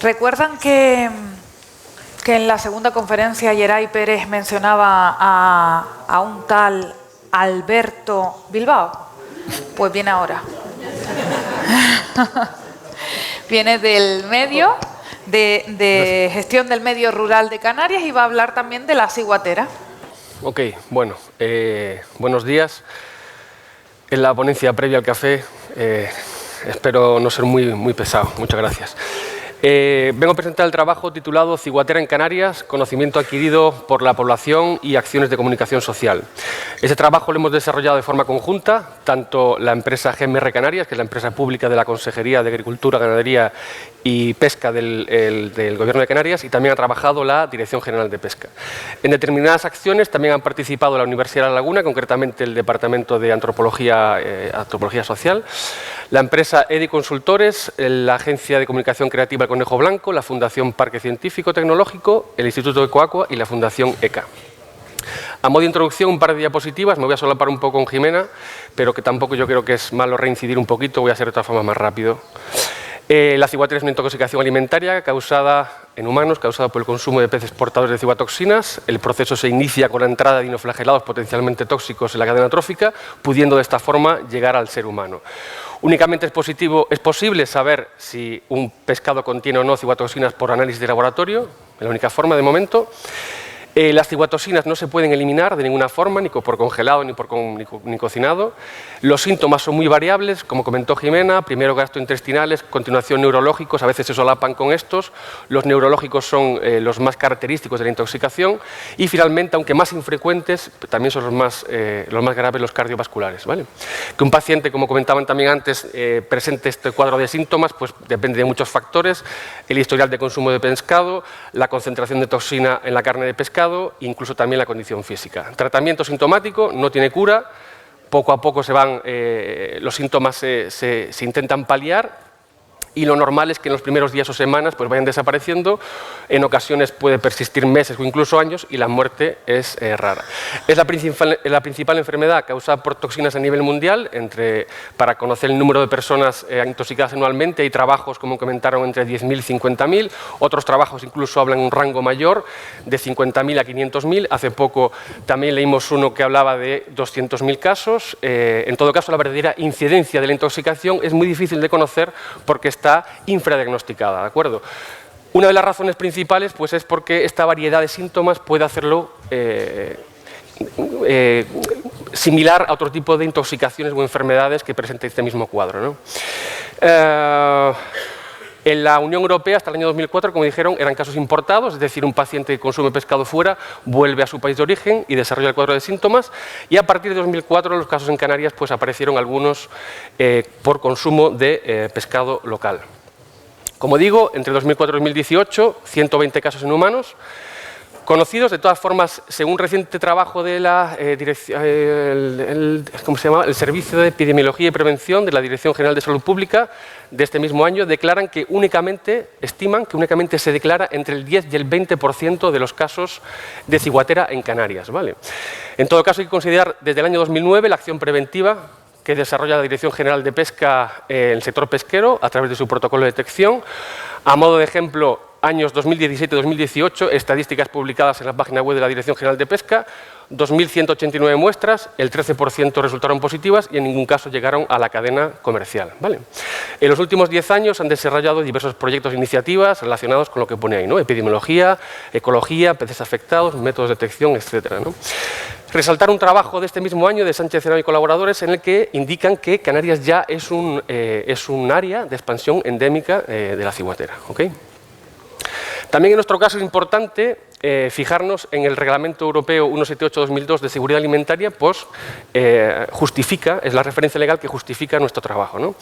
¿Recuerdan que en la segunda conferencia Yeray Pérez mencionaba a un tal Alberto Bilbao? Pues viene ahora. Viene del medio, de gestión del medio rural de Canarias, y va a hablar también de la ciguatera. Ok, bueno, buenos días. En la ponencia previa al café, espero no ser muy pesado. Muchas gracias. Vengo a presentar el trabajo titulado Ciguatera en Canarias, conocimiento adquirido por la población y acciones de comunicación social. Ese trabajo lo hemos desarrollado de forma conjunta, tanto la empresa GMR Canarias, que es la empresa pública de la Consejería de Agricultura, Ganadería y Pesca del Gobierno de Canarias, y también ha trabajado la Dirección General de Pesca. En determinadas acciones también han participado la Universidad de La Laguna, concretamente el Departamento de Antropología Social, la empresa EDI Consultores, la Agencia de Comunicación Creativa El Conejo Blanco, la Fundación Parque Científico Tecnológico, el Instituto Ecoaqua y la Fundación ECA. A modo de introducción, un par de diapositivas. Me voy a solapar un poco con Jimena, pero que tampoco yo creo que es malo reincidir un poquito. Voy a hacer de todas formas más rápido. La ciguatera es una intoxicación alimentaria causada en humanos, causada por el consumo de peces portadores de ciguatoxinas. El proceso se inicia con la entrada de dinoflagelados potencialmente tóxicos en la cadena trófica, pudiendo de esta forma llegar al ser humano. Únicamente es posible saber si un pescado contiene o no ciguatoxinas por análisis de laboratorio, es la única forma de momento. Las ciguatoxinas no se pueden eliminar de ninguna forma, ni por congelado ni cocinado. Los síntomas son muy variables, como comentó Jimena, primero gastrointestinales, continuación neurológicos, a veces se solapan con estos. Los neurológicos son los más característicos de la intoxicación y finalmente, aunque más infrecuentes, también son los más graves, los cardiovasculares, ¿vale? Que un paciente, como comentaban también antes, presente este cuadro de síntomas, pues depende de muchos factores: el historial de consumo de pescado, la concentración de toxina en la carne de pescado, incluso también la condición física. Tratamiento sintomático, no tiene cura, poco a poco los síntomas se intentan paliar, y lo normal es que en los primeros días o semanas pues vayan desapareciendo. En ocasiones puede persistir meses o incluso años, y la muerte es rara. Es la principal enfermedad causada por toxinas a nivel mundial. Para conocer el número de personas intoxicadas anualmente, hay trabajos, como comentaron, entre 10.000 y 50.000. Otros trabajos incluso hablan un rango mayor, de 50.000 a 500.000. Hace poco también leímos uno que hablaba de 200.000 casos. En todo caso, la verdadera incidencia de la intoxicación es muy difícil de conocer porque está infradiagnosticada, ¿de acuerdo? Una de las razones principales pues, es porque esta variedad de síntomas puede hacerlo similar a otro tipo de intoxicaciones o enfermedades que presenta este mismo cuadro, ¿no? En la Unión Europea, hasta el año 2004, como dijeron, eran casos importados, es decir, un paciente que consume pescado fuera vuelve a su país de origen y desarrolla el cuadro de síntomas, y a partir de 2004 los casos en Canarias pues, aparecieron algunos por consumo de pescado local. Como digo, entre 2004 y 2018, 120 casos en humanos. Conocidos, de todas formas, según un reciente trabajo de la el Servicio de Epidemiología y Prevención de la Dirección General de Salud Pública de este mismo año, estiman que únicamente se declara entre el 10 y el 20% de los casos de ciguatera en Canarias, ¿vale? En todo caso, hay que considerar desde el año 2009 la acción preventiva que desarrolla la Dirección General de Pesca en el sector pesquero a través de su protocolo de detección. A modo de ejemplo, años 2017-2018, estadísticas publicadas en la página web de la Dirección General de Pesca: 2.189 muestras, el 13% resultaron positivas y en ningún caso llegaron a la cadena comercial, ¿vale? En los últimos 10 años han desarrollado diversos proyectos e iniciativas relacionados con lo que pone ahí, ¿no? Epidemiología, ecología, peces afectados, métodos de detección, etcétera, ¿no? Resaltar un trabajo de este mismo año de Sánchez Henao y colaboradores en el que indican que Canarias ya es un área de expansión endémica de la ciguatera, ¿ok? También en nuestro caso es importante fijarnos en el Reglamento Europeo 178/2002 de Seguridad Alimentaria, pues justifica, es la referencia legal que justifica nuestro trabajo, ¿no?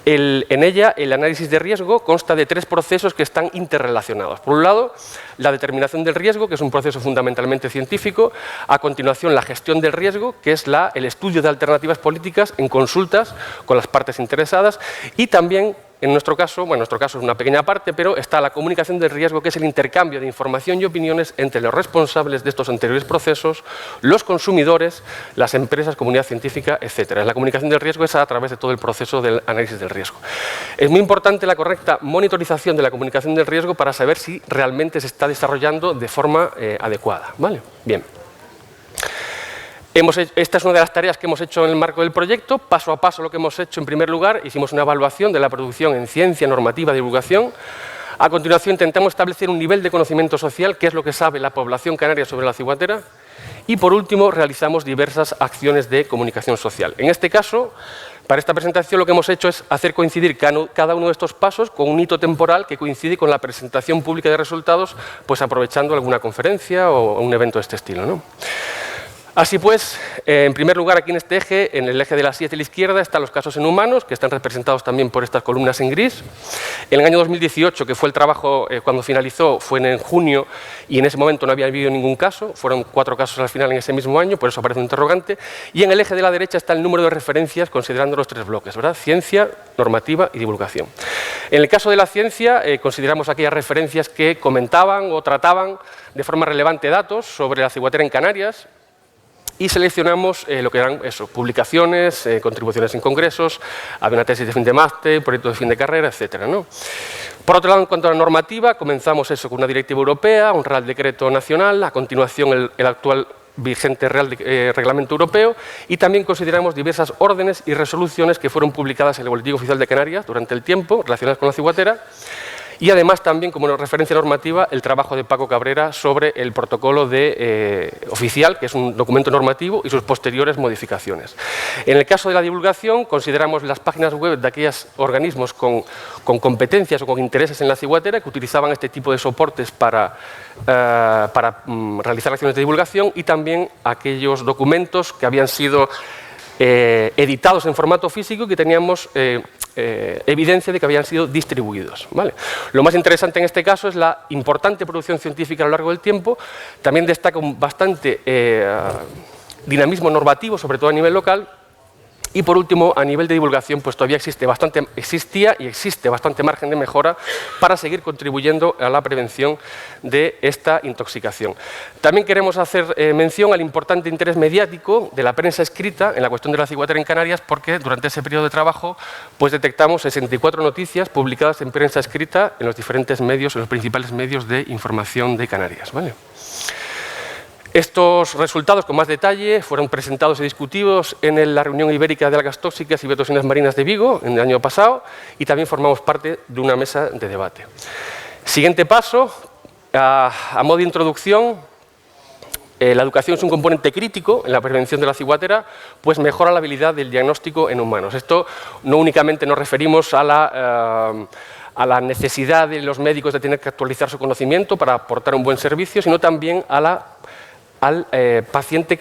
En ella, el análisis de riesgo consta de 3 procesos que están interrelacionados. Por un lado, la determinación del riesgo, que es un proceso fundamentalmente científico. A continuación, la gestión del riesgo, que es el estudio de alternativas políticas en consultas con las partes interesadas. Y también en nuestro caso es una pequeña parte, pero está la comunicación del riesgo, que es el intercambio de información y opiniones entre los responsables de estos anteriores procesos, los consumidores, las empresas, comunidad científica, etc. La comunicación del riesgo es a través de todo el proceso del análisis del riesgo. Es muy importante la correcta monitorización de la comunicación del riesgo para saber si realmente se está desarrollando de forma adecuada, ¿vale? Bien. Esta es una de las tareas que hemos hecho en el marco del proyecto. Paso a paso lo que hemos hecho, en primer lugar, hicimos una evaluación de la producción en ciencia, normativa, divulgación. A continuación intentamos establecer un nivel de conocimiento social, qué es lo que sabe la población canaria sobre la ciguatera. Y por último realizamos diversas acciones de comunicación social. En este caso, para esta presentación lo que hemos hecho es hacer coincidir cada uno de estos pasos con un hito temporal que coincide con la presentación pública de resultados, pues aprovechando alguna conferencia o un evento de este estilo, ¿no? Así pues, en primer lugar, aquí en este eje, en el eje de la silla de la izquierda, están los casos en humanos, que están representados también por estas columnas en gris. En el año 2018, que fue el trabajo cuando finalizó, fue en junio, y en ese momento no había habido ningún caso, fueron 4 casos al final en ese mismo año, por eso aparece un interrogante. Y en el eje de la derecha está el número de referencias, considerando los 3 bloques, ¿verdad? Ciencia, normativa y divulgación. En el caso de la ciencia, consideramos aquellas referencias que comentaban o trataban de forma relevante datos sobre la ciguatera en Canarias, y seleccionamos lo que eran publicaciones, contribuciones en congresos, había una tesis de fin de máster, proyecto de fin de carrera, etc., ¿no? Por otro lado, en cuanto a la normativa, comenzamos con una directiva europea, un Real Decreto Nacional, a continuación el actual vigente Reglamento Europeo, y también consideramos diversas órdenes y resoluciones que fueron publicadas en el Boletín Oficial de Canarias durante el tiempo, relacionadas con la ciguatera. Y además también, como referencia normativa, el trabajo de Paco Cabrera sobre el protocolo oficial, que es un documento normativo, y sus posteriores modificaciones. En el caso de la divulgación, consideramos las páginas web de aquellos organismos con competencias o con intereses en la ciguatera que utilizaban este tipo de soportes para realizar acciones de divulgación, y también aquellos documentos que habían sido editados en formato físico y que teníamos evidencia de que habían sido distribuidos, ¿vale? Lo más interesante en este caso es la importante producción científica a lo largo del tiempo. También destaca un bastante dinamismo normativo, sobre todo a nivel local. Y por último, a nivel de divulgación, pues todavía existía y existe bastante margen de mejora para seguir contribuyendo a la prevención de esta intoxicación. También queremos hacer mención al importante interés mediático de la prensa escrita en la cuestión de la ciguatera en Canarias, porque durante ese periodo de trabajo pues detectamos 64 noticias publicadas en prensa escrita en los diferentes medios, en los principales medios de información de Canarias, ¿vale? Estos resultados, con más detalle, fueron presentados y discutidos en la reunión ibérica de algas tóxicas y biotoxinas marinas de Vigo en el año pasado, y también formamos parte de una mesa de debate. Siguiente paso, a modo de introducción, la educación es un componente crítico en la prevención de la ciguatera, pues mejora la habilidad del diagnóstico en humanos. Esto no únicamente nos referimos a la necesidad de los médicos de tener que actualizar su conocimiento para aportar un buen servicio, sino también al paciente,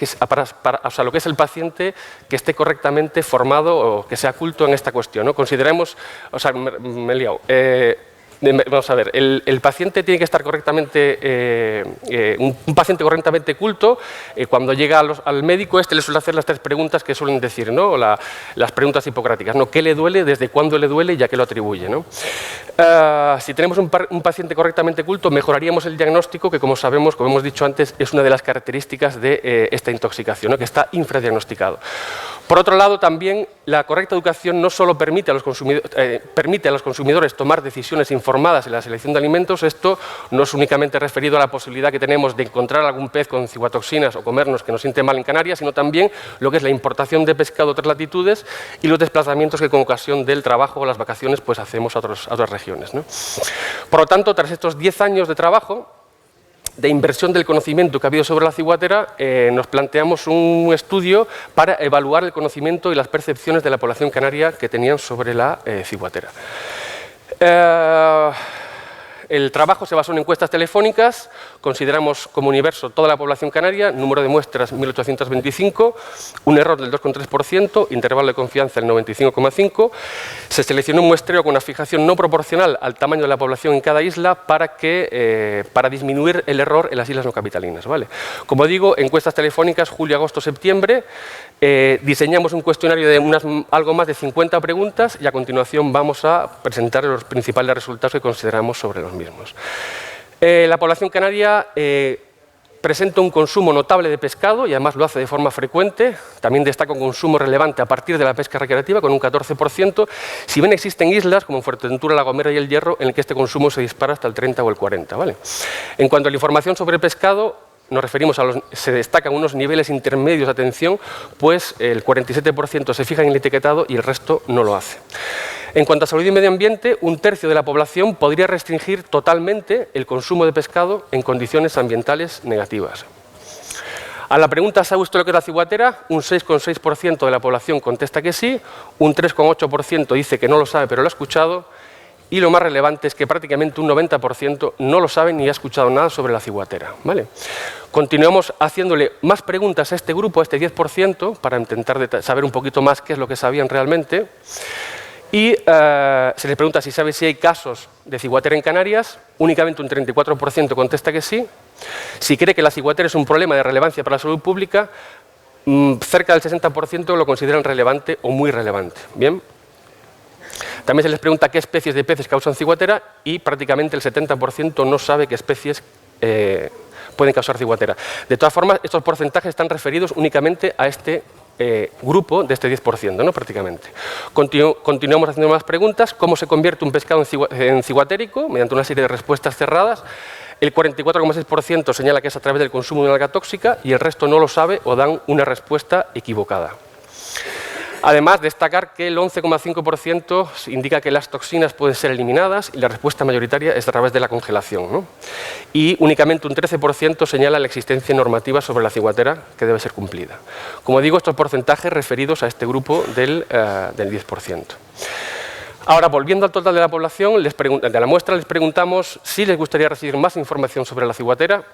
lo que es el paciente que esté correctamente formado o que sea culto en esta cuestión, ¿no? Consideremos, me he liado. Vamos a ver, el paciente tiene que estar correctamente, un paciente correctamente culto, cuando llega al médico, le suele hacer las 3 preguntas que suelen decir, ¿no? Las preguntas hipocráticas, ¿no? ¿Qué le duele? ¿Desde cuándo le duele? ¿Y a qué lo atribuye, ¿no? Si tenemos un paciente correctamente culto, mejoraríamos el diagnóstico, que como sabemos, como hemos dicho antes, es una de las características de esta intoxicación, ¿no? Que está infradiagnosticado. Por otro lado, también la correcta educación no solo permite a los consumidores tomar decisiones informadas en la selección de alimentos. Esto no es únicamente referido a la posibilidad que tenemos de encontrar algún pez con ciguatoxinas o comernos que nos siente mal en Canarias, sino también lo que es la importación de pescado de otras latitudes y los desplazamientos que con ocasión del trabajo o las vacaciones pues hacemos a otras regiones, ¿no? Por lo tanto, tras estos 10 años de trabajo, de inversión del conocimiento que ha habido sobre la ciguatera, nos planteamos un estudio para evaluar el conocimiento y las percepciones de la población canaria que tenían sobre la ciguatera. El trabajo se basó en encuestas telefónicas, consideramos como universo toda la población canaria, número de muestras 1.825, un error del 2,3%, intervalo de confianza del 95,5%. Se seleccionó un muestreo con una fijación no proporcional al tamaño de la población en cada isla para disminuir el error en las islas no capitalinas, ¿vale? Como digo, encuestas telefónicas julio, agosto, septiembre. Diseñamos un cuestionario de algo más de 50 preguntas y a continuación vamos a presentar los principales resultados que consideramos sobre los mismos. La población canaria presenta un consumo notable de pescado y además lo hace de forma frecuente. También destaca un consumo relevante a partir de la pesca recreativa con un 14%. Si bien existen islas como Fuerteventura, La Gomera y El Hierro en el que este consumo se dispara hasta el 30 o el 40%, ¿vale? En cuanto a la información sobre pescado, nos referimos se destacan unos niveles intermedios de atención, pues el 47% se fija en el etiquetado y el resto no lo hace. En cuanto a salud y medio ambiente, un tercio de la población podría restringir totalmente el consumo de pescado en condiciones ambientales negativas. A la pregunta ¿sabe usted lo que es la ciguatera? Un 6,6% de la población contesta que sí, un 3,8% dice que no lo sabe pero lo ha escuchado, y lo más relevante es que prácticamente un 90% no lo sabe ni ha escuchado nada sobre la ciguatera, ¿vale? Continuamos haciéndole más preguntas a este grupo, a este 10%, para intentar saber un poquito más qué es lo que sabían realmente. Y se les pregunta si sabe si hay casos de ciguatera en Canarias. Únicamente un 34% contesta que sí. Si cree que la ciguatera es un problema de relevancia para la salud pública, cerca del 60% lo consideran relevante o muy relevante. Bien. También se les pregunta qué especies de peces causan ciguatera y prácticamente el 70% no sabe qué especies pueden causar ciguatera. De todas formas, estos porcentajes están referidos únicamente a este grupo de este 10%, ¿no? Prácticamente. Continuamos haciendo más preguntas. ¿Cómo se convierte un pescado en ciguatérico? Mediante una serie de respuestas cerradas. El 44,6% señala que es a través del consumo de una alga tóxica y el resto no lo sabe o dan una respuesta equivocada. Además, destacar que el 11,5% indica que las toxinas pueden ser eliminadas y la respuesta mayoritaria es a través de la congelación, ¿no? Y únicamente un 13% señala la existencia normativa sobre la ciguatera que debe ser cumplida. Como digo, estos porcentajes referidos a este grupo del 10%. Ahora, volviendo al total de la población, de la muestra les preguntamos si les gustaría recibir más información sobre la ciguatera.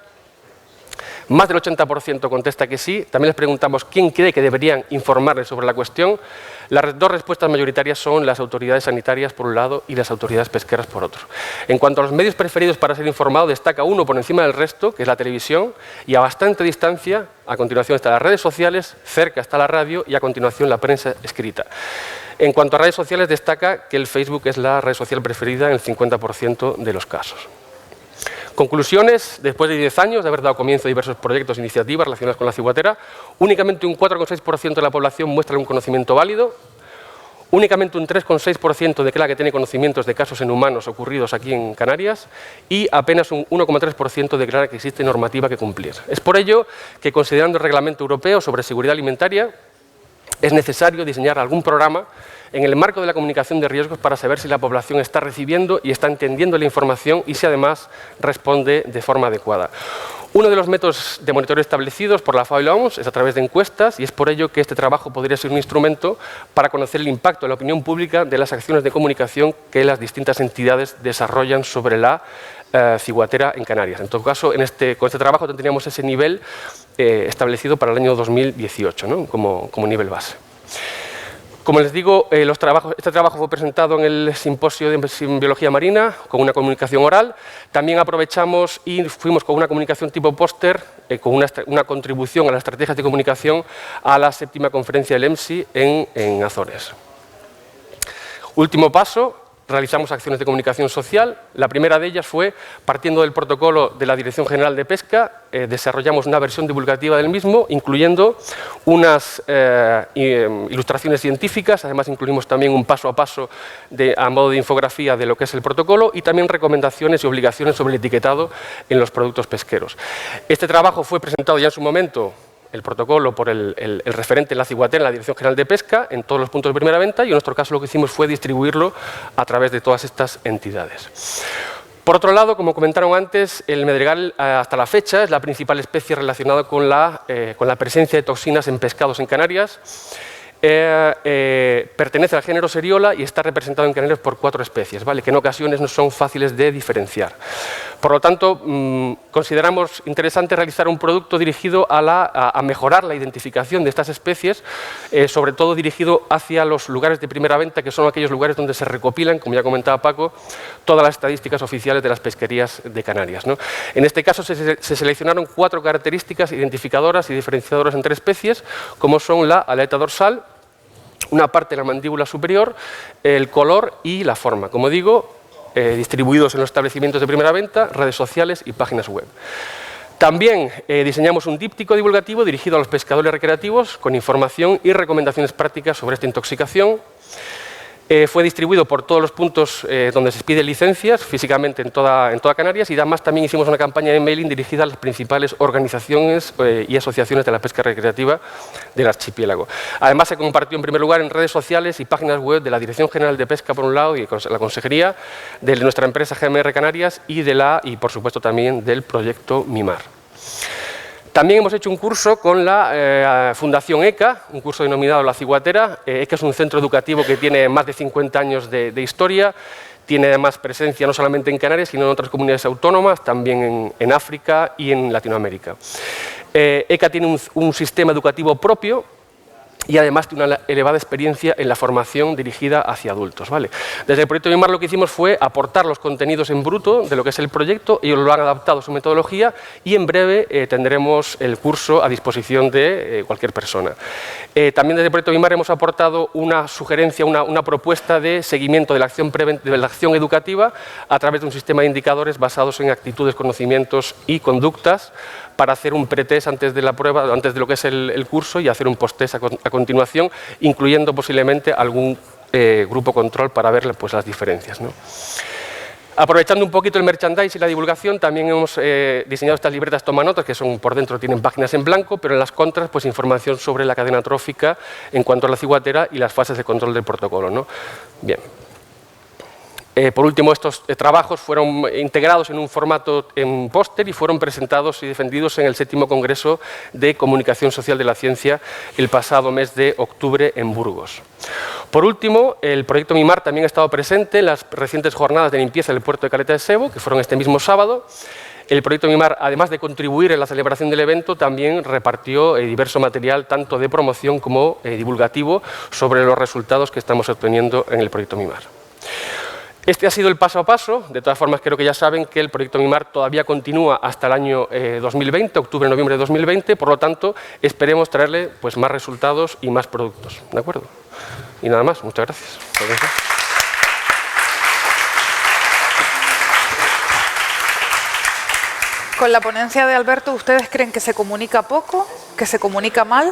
Más del 80% contesta que sí. También les preguntamos quién cree que deberían informarles sobre la cuestión. Las dos respuestas mayoritarias son las autoridades sanitarias por un lado y las autoridades pesqueras por otro. En cuanto a los medios preferidos para ser informado, destaca uno por encima del resto, que es la televisión, y a bastante distancia, a continuación están las redes sociales, cerca está la radio y a continuación la prensa escrita. En cuanto a redes sociales, destaca que el Facebook es la red social preferida en el 50% de los casos. Conclusiones, después de 10 años de haber dado comienzo a diversos proyectos e iniciativas relacionadas con la ciguatera, únicamente un 4,6% de la población muestra un conocimiento válido, únicamente un 3,6% declara que tiene conocimientos de casos en humanos ocurridos aquí en Canarias y apenas un 1,3% declara que existe normativa que cumplir. Es por ello que, considerando el Reglamento Europeo sobre Seguridad Alimentaria, es necesario diseñar algún programa en el marco de la comunicación de riesgos para saber si la población está recibiendo y está entendiendo la información y si además responde de forma adecuada. Uno de los métodos de monitoreo establecidos por la FAO y la OMS es a través de encuestas y es por ello que este trabajo podría ser un instrumento para conocer el impacto en la opinión pública de las acciones de comunicación que las distintas entidades desarrollan sobre la ciguatera en Canarias. En todo caso, con este trabajo tendríamos ese nivel establecido para el año 2018, ¿no? como nivel base. Como les digo, este trabajo fue presentado en el Simposio de Biología Marina con una comunicación oral. También aprovechamos y fuimos con una comunicación tipo póster, con una contribución a las estrategias de comunicación a la 7ª conferencia del EMSI en Azores. Último paso. Realizamos acciones de comunicación social. La primera de ellas fue, partiendo del protocolo de la Dirección General de Pesca, desarrollamos una versión divulgativa del mismo, incluyendo unas ilustraciones científicas. Además, incluimos también un paso a paso a modo de infografía de lo que es el protocolo y también recomendaciones y obligaciones sobre el etiquetado en los productos pesqueros. Este trabajo fue presentado ya en su momento, el protocolo por el referente en la ciguatera, en la Dirección General de Pesca, en todos los puntos de primera venta y en nuestro caso lo que hicimos fue distribuirlo a través de todas estas entidades. Por otro lado, como comentaron antes, el medregal hasta la fecha es la principal especie relacionada con la presencia de toxinas en pescados en Canarias. pertenece al género Seriola y está representado en Canarias por 4 especies, ¿vale? Que en ocasiones no son fáciles de diferenciar. Por lo tanto, consideramos interesante realizar un producto dirigido a mejorar la identificación de estas especies, sobre todo dirigido hacia los lugares de primera venta, que son aquellos lugares donde se recopilan, como ya comentaba Paco, todas las estadísticas oficiales de las pesquerías de Canarias, ¿no? En este caso se seleccionaron 4 características identificadoras y diferenciadoras entre especies, como son la aleta dorsal, una parte de la mandíbula superior, el color y la forma. Como digo, distribuidos en los establecimientos de primera venta, redes sociales y páginas web. También diseñamos un díptico divulgativo dirigido a los pescadores recreativos con información y recomendaciones prácticas sobre esta intoxicación. Fue distribuido por todos los puntos donde se piden licencias, físicamente en toda Canarias, y además también hicimos una campaña de mailing dirigida a las principales organizaciones y asociaciones de la pesca recreativa del archipiélago. Además se compartió en primer lugar en redes sociales y páginas web de la Dirección General de Pesca por un lado y la Consejería, de nuestra empresa GMR Canarias y por supuesto también del proyecto MIMAR. También hemos hecho un curso con la Fundación ECA, un curso denominado La Ciguatera. ECA es un centro educativo que tiene más de 50 años de historia, tiene además presencia no solamente en Canarias, sino en otras comunidades autónomas, también en África y en Latinoamérica. ECA tiene un sistema educativo propio y además tiene una elevada experiencia en la formación dirigida hacia adultos, ¿vale? Desde el proyecto MIMAR lo que hicimos fue aportar los contenidos en bruto de lo que es el proyecto, ellos lo han adaptado a su metodología y en breve tendremos el curso a disposición de cualquier persona. También desde el proyecto MIMAR hemos aportado una sugerencia, una propuesta de seguimiento de la acción educativa a través de un sistema de indicadores basados en actitudes, conocimientos y conductas para hacer un pretest antes de la prueba, antes de lo que es el curso, y hacer un posttest a continuación, incluyendo posiblemente algún grupo control para ver pues, las diferencias, ¿no? Aprovechando un poquito el merchandising y la divulgación, también hemos diseñado estas libretas tomanotas, que son por dentro tienen páginas en blanco, pero en las contras pues información sobre la cadena trófica en cuanto a la ciguatera y las fases de control del protocolo, ¿no? Bien. Por último, estos trabajos fueron integrados en un formato en póster y fueron presentados y defendidos en el 7º Congreso de Comunicación Social de la Ciencia el pasado mes de octubre en Burgos. Por último, el proyecto MIMAR también ha estado presente en las recientes jornadas de limpieza del puerto de Caleta de Sebo, que fueron este mismo sábado. El proyecto MIMAR, además de contribuir en la celebración del evento, también repartió diverso material, tanto de promoción como divulgativo, sobre los resultados que estamos obteniendo en el proyecto MIMAR. Este ha sido el paso a paso. De todas formas, creo que ya saben que el proyecto MIMAR todavía continúa hasta el año 2020, octubre-noviembre de 2020, por lo tanto, esperemos traerle pues, más resultados y más productos. ¿De acuerdo? Y nada más, muchas gracias. Con la ponencia de Alberto, ¿ustedes creen que se comunica poco, que se comunica mal?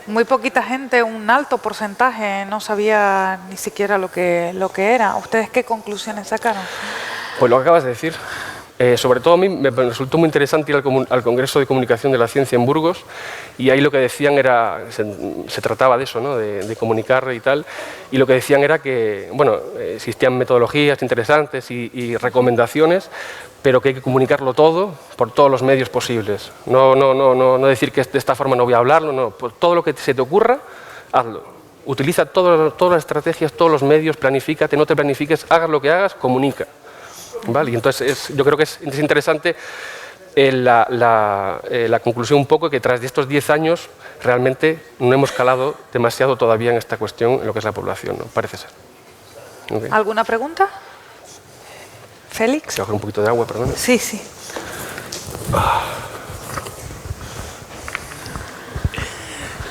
Muy poquita gente, un alto porcentaje, no sabía ni siquiera lo que era. ¿Ustedes qué conclusiones sacaron? Pues lo que acabas de decir. Sobre todo a mí me resultó muy interesante ir al Congreso de Comunicación de la Ciencia en Burgos, y ahí lo que decían era, se trataba de eso, ¿no? de comunicar y tal, y lo que decían era que bueno, existían metodologías interesantes y recomendaciones, pero que hay que comunicarlo todo por todos los medios posibles. No decir que de esta forma no voy a hablarlo, no, por todo lo que se te ocurra, hazlo. Utiliza todas las estrategias, todos los medios, planifícate, no te planifiques, hagas lo que hagas, comunica. ¿Vale? Y entonces yo creo que es interesante la conclusión un poco, que tras de estos 10 años realmente no hemos calado demasiado todavía en esta cuestión, en lo que es la población, ¿no? Parece ser. Okay. ¿Alguna pregunta? Félix. Voy a coger un poquito de agua, perdón. Sí, sí.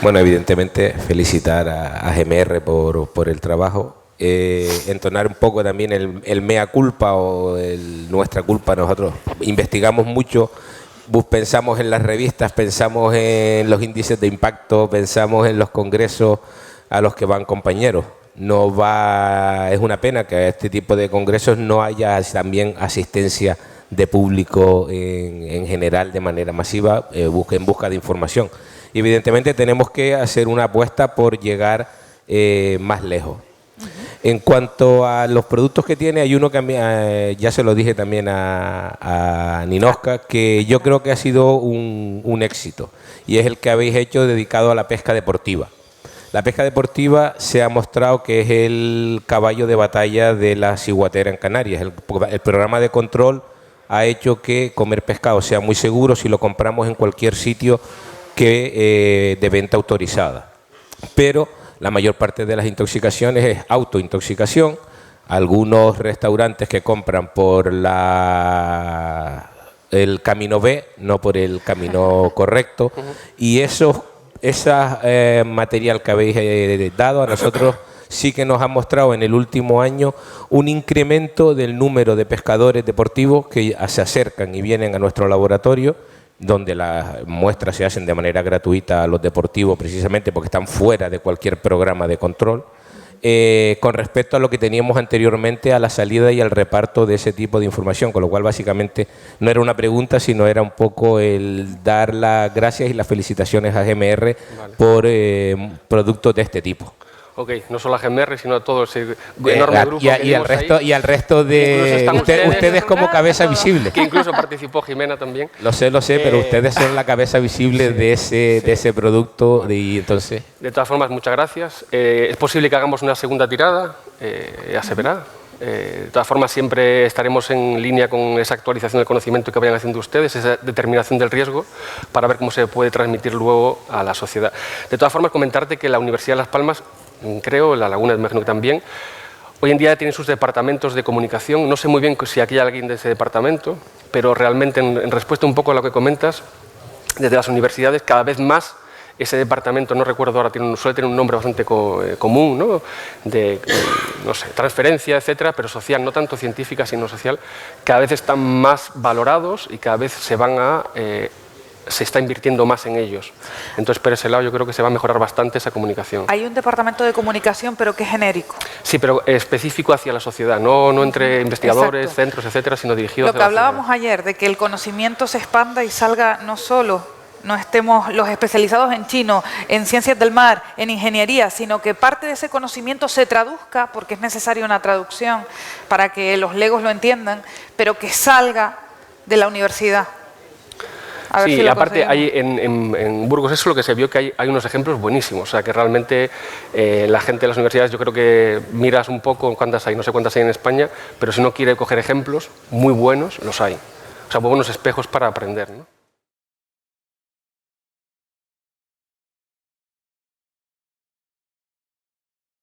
Bueno, evidentemente felicitar a GMR por el trabajo. Entonar un poco también el mea culpa o nuestra culpa. Nosotros investigamos mucho, pensamos en las revistas, pensamos en los índices de impacto, pensamos en los congresos a los que van compañeros. Es una pena que a este tipo de congresos no haya también asistencia de público en general de manera masiva en busca de información. Evidentemente tenemos que hacer una apuesta por llegar más lejos. En cuanto a los productos que tiene, hay uno que ya se lo dije también a Ninoska, que yo creo que ha sido un éxito, y es el que habéis hecho dedicado a la pesca deportiva. La pesca deportiva se ha mostrado que es el caballo de batalla de la ciguatera en Canarias. El programa de control ha hecho que comer pescado sea muy seguro si lo compramos en cualquier sitio de venta autorizada. Pero la mayor parte de las intoxicaciones es autointoxicación. Algunos restaurantes que compran por el camino B, no por el camino correcto, y ese material que habéis dado a nosotros sí que nos ha mostrado en el último año un incremento del número de pescadores deportivos que se acercan y vienen a nuestro laboratorio, donde las muestras se hacen de manera gratuita a los deportivos, precisamente porque están fuera de cualquier programa de control, con respecto a lo que teníamos anteriormente a la salida y al reparto de ese tipo de información, con lo cual básicamente no era una pregunta, sino era un poco el dar las gracias y las felicitaciones a GMR por productos de este tipo. Ok, no solo a GMR, sino a todo ese enorme grupo y al resto de ustedes como cabeza visible. Que incluso participó Jimena también. Lo sé, pero ustedes son la cabeza visible de ese producto. Y entonces... De todas formas, muchas gracias. Es posible que hagamos una segunda tirada, ya se verá. De todas formas, siempre estaremos en línea con esa actualización del conocimiento que vayan haciendo ustedes, esa determinación del riesgo, para ver cómo se puede transmitir luego a la sociedad. De todas formas, comentarte que la Universidad de Las Palmas, creo, La Laguna imagino que también, hoy en día tienen sus departamentos de comunicación. No sé muy bien si aquí hay alguien de ese departamento, pero realmente en respuesta un poco a lo que comentas, desde las universidades cada vez más ese departamento, no recuerdo ahora, suele tener un nombre bastante común, ¿no? De no sé, transferencia, etcétera, pero social, no tanto científica sino social, cada vez están más valorados y cada vez se está invirtiendo más en ellos. Entonces, por ese lado, yo creo que se va a mejorar bastante esa comunicación. Hay un departamento de comunicación, pero que es genérico. Sí, pero específico hacia la sociedad, no entre investigadores, exacto, centros, etcétera, sino dirigido hacia la sociedad. Lo que hablábamos ayer, de que el conocimiento se expanda y salga no solo, no estemos los especializados en chino, en ciencias del mar, en ingeniería, sino que parte de ese conocimiento se traduzca, porque es necesaria una traducción para que los legos lo entiendan, pero que salga de la universidad. Sí, y aparte hay en Burgos eso es lo que se vio, que hay unos ejemplos buenísimos, o sea que realmente la gente de las universidades, yo creo que miras un poco cuántas hay, no sé cuántas hay en España, pero si uno quiere coger ejemplos muy buenos, los hay. O sea, buenos espejos para aprender, ¿no?